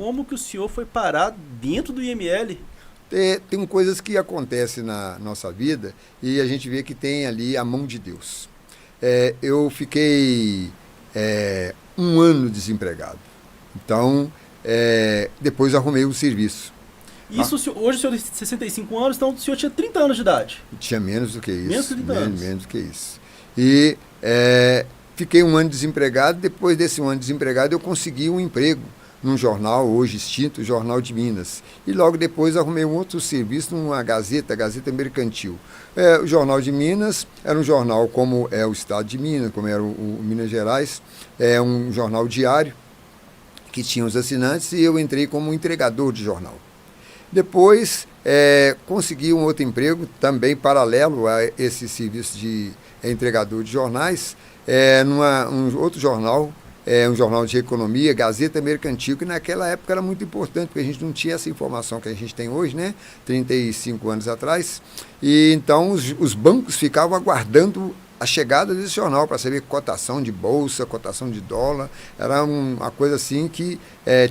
como que o senhor foi parar dentro do IML? Tem coisas que acontecem na nossa vida e a gente vê que tem ali a mão de Deus. Eu fiquei 1 ano desempregado. Então, depois arrumei um serviço. Isso, hoje o senhor tem 65 anos, então o senhor tinha 30 anos de idade. Tinha menos do que isso. Menos de 30 anos. Menos do que isso. E fiquei 1 ano desempregado. Depois desse 1 ano desempregado, eu consegui um emprego num jornal, hoje extinto, Jornal de Minas. E logo depois arrumei um outro serviço numa Gazeta Mercantil. O Jornal de Minas era um jornal como é o Estado de Minas, como era o Minas Gerais. É um jornal diário que tinha os assinantes e eu entrei como entregador de jornal. Depois, consegui um outro emprego, também paralelo a esse serviço de entregador de jornais, num outro jornal, um jornal de economia, Gazeta Mercantil, que naquela época era muito importante, porque a gente não tinha essa informação que a gente tem hoje, né? 35 anos atrás. E então os bancos ficavam aguardando a chegada desse jornal para saber cotação de bolsa, cotação de dólar. Era uma coisa assim que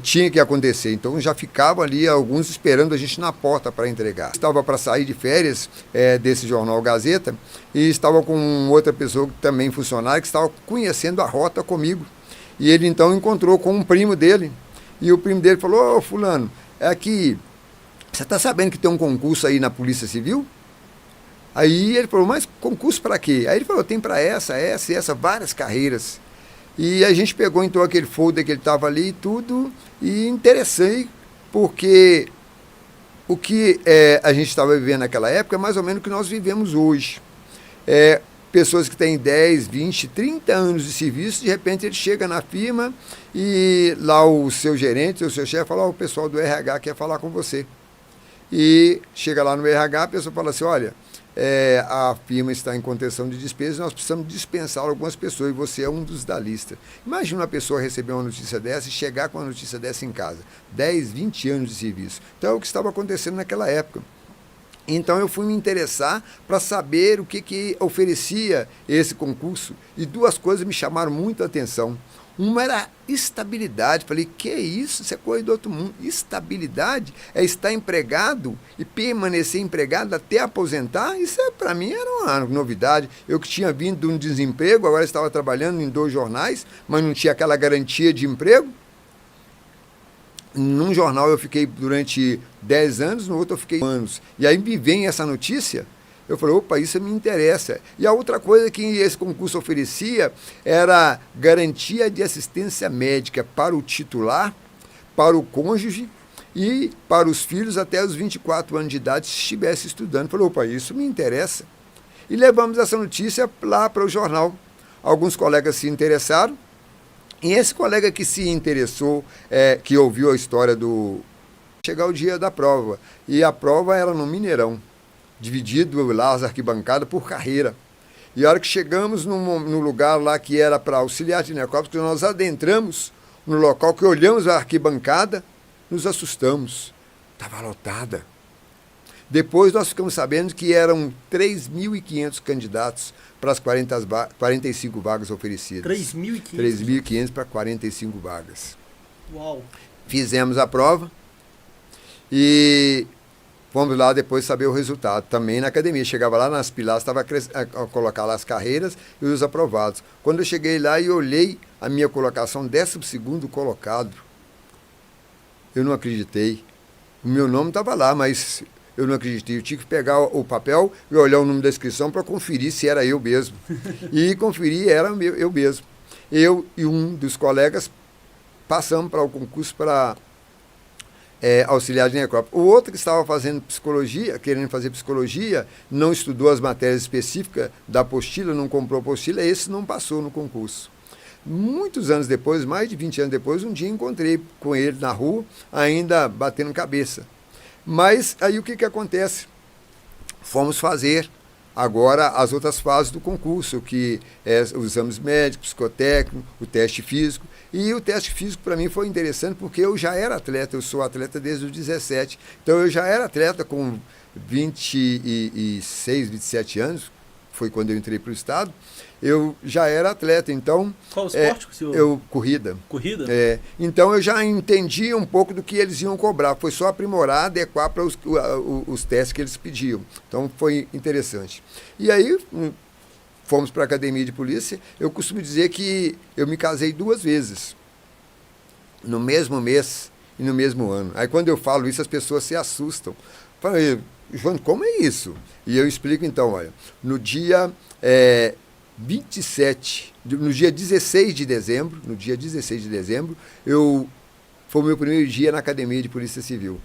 tinha que acontecer. Então já ficavam ali alguns esperando a gente na porta para entregar. Estava para sair de férias desse jornal Gazeta e estava com outra pessoa, também funcionária, que estava conhecendo a rota comigo. E ele então encontrou com um primo dele. E o primo dele falou: ô fulano, aqui, você está sabendo que tem um concurso aí na Polícia Civil? Aí ele falou: mas concurso para quê? Aí ele falou: tem para essa, várias carreiras. E a gente pegou então aquele folder que ele estava ali e tudo, e interessei, porque o que a gente estava vivendo naquela época é mais ou menos o que nós vivemos hoje. Pessoas que têm 10, 20, 30 anos de serviço, de repente ele chega na firma e lá o seu gerente, o seu chefe fala: o pessoal do RH quer falar com você. E chega lá no RH, a pessoa fala assim: olha, a firma está em contenção de despesas, nós precisamos dispensar algumas pessoas e você é um dos da lista. Imagina uma pessoa receber uma notícia dessa e chegar com uma notícia dessa em casa. 10, 20 anos de serviço. Então é o que estava acontecendo naquela época. Então eu fui me interessar para saber o que oferecia esse concurso. E 2 coisas me chamaram muito a atenção. Uma era estabilidade. Falei: que isso? Isso é coisa do outro mundo. Estabilidade é estar empregado e permanecer empregado até aposentar. Isso para mim era uma novidade. Eu que tinha vindo de um desemprego, agora estava trabalhando em 2 jornais, mas não tinha aquela garantia de emprego. Num jornal eu fiquei durante 10 anos, no outro eu fiquei anos. E aí me vem essa notícia, eu falei: opa, isso me interessa. E a outra coisa que esse concurso oferecia era garantia de assistência médica para o titular, para o cônjuge e para os filhos até os 24 anos de idade, se estivesse estudando. Eu falei: opa, isso me interessa. E levamos essa notícia lá para o jornal. Alguns colegas se interessaram. E esse colega que se interessou, que ouviu a história chegar o dia da prova. E a prova era no Mineirão, dividido lá as arquibancadas por carreira. E a hora que chegamos no lugar lá que era para auxiliar de necrópsia, nós adentramos no local, que olhamos a arquibancada, nos assustamos. Estava lotada. Depois nós ficamos sabendo que eram 3.500 candidatos para as 45 vagas oferecidas. 3.500? 3.500 para 45 vagas. Uau! Fizemos a prova e fomos lá depois saber o resultado. Também na academia. Chegava lá nas pilastras, estava a colocar lá as carreiras e os aprovados. Quando eu cheguei lá e olhei a minha colocação, 12º colocado, eu não acreditei. O meu nome estava lá, mas eu não acreditei. Eu tinha que pegar o papel e olhar o número da inscrição para conferir se era eu mesmo. E conferir, era eu mesmo. Eu e um dos colegas passamos para o concurso para auxiliar de necrópsia. O outro que estava fazendo psicologia, querendo fazer psicologia, não estudou as matérias específicas da apostila, não comprou a apostila, esse não passou no concurso. Muitos anos depois, mais de 20 anos depois, um dia encontrei com ele na rua, ainda batendo cabeça. Mas aí o que acontece? Fomos fazer agora as outras fases do concurso, que os exames médicos, psicotécnico, o teste físico. E o teste físico para mim foi interessante porque eu já era atleta, eu sou atleta desde os 17. Então eu já era atleta com 26, 27 anos, foi quando eu entrei para o Estado, eu já era atleta, então... Qual o esporte que o senhor... Corrida. Corrida? Então eu já entendi um pouco do que eles iam cobrar, foi só aprimorar, adequar para os testes que eles pediam. Então foi interessante. E aí fomos para a academia de polícia. Eu costumo dizer que eu me casei 2 vezes, no mesmo mês e no mesmo ano. Aí quando eu falo isso, as pessoas se assustam. Falei, João, como é isso? E eu explico então, olha, no dia 16 de dezembro, foi o meu primeiro dia na Academia de Polícia Civil.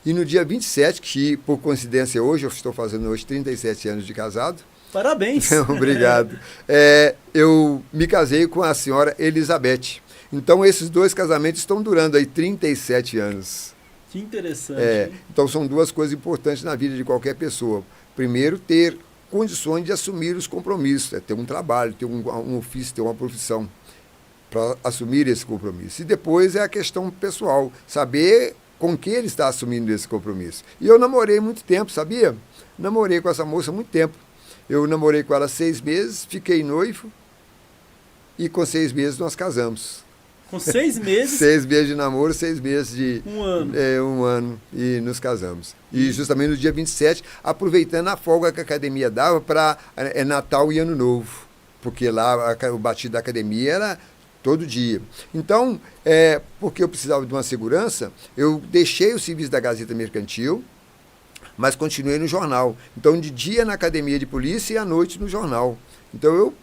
E no dia 27, que por coincidência hoje, eu estou fazendo hoje 37 anos de casado. Parabéns! Obrigado. Eu me casei com a senhora Elizabeth. Então esses 2 casamentos estão durando aí 37 anos. Que interessante. Então são 2 coisas importantes na vida de qualquer pessoa. Primeiro, ter condições de assumir os compromissos, ter um trabalho, ter um ofício, ter uma profissão para assumir esse compromisso. E depois é a questão pessoal, saber com que ele está assumindo esse compromisso. E eu namorei muito tempo, sabia? Namorei com essa moça muito tempo. Eu namorei com ela 6 meses, fiquei noivo e com 6 meses nós casamos. Com 6 meses? 6 meses de namoro, 6 meses de... Um ano. 1 ano e nos casamos. E justamente no dia 27, aproveitando a folga que a academia dava para Natal e Ano Novo. Porque lá o batido da academia era todo dia. Então, porque eu precisava de uma segurança, eu deixei o serviço da Gazeta Mercantil, mas continuei no jornal. Então, de dia na academia de polícia e à noite no jornal. Então, eu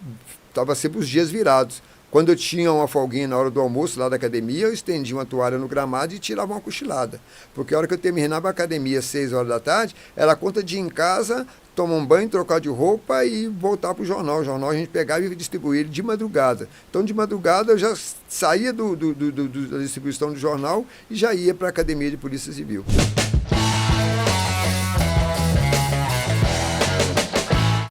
estava sempre os dias virados. Quando eu tinha uma folguinha na hora do almoço lá da academia, eu estendia uma toalha no gramado e tirava uma cochilada. Porque a hora que eu terminava a academia às 6 horas da tarde, era conta de ir em casa, tomar um banho, trocar de roupa e voltar para o jornal. O jornal a gente pegava e distribuía ele de madrugada. Então, de madrugada, eu já saía da distribuição do jornal e já ia para a Academia de Polícia Civil.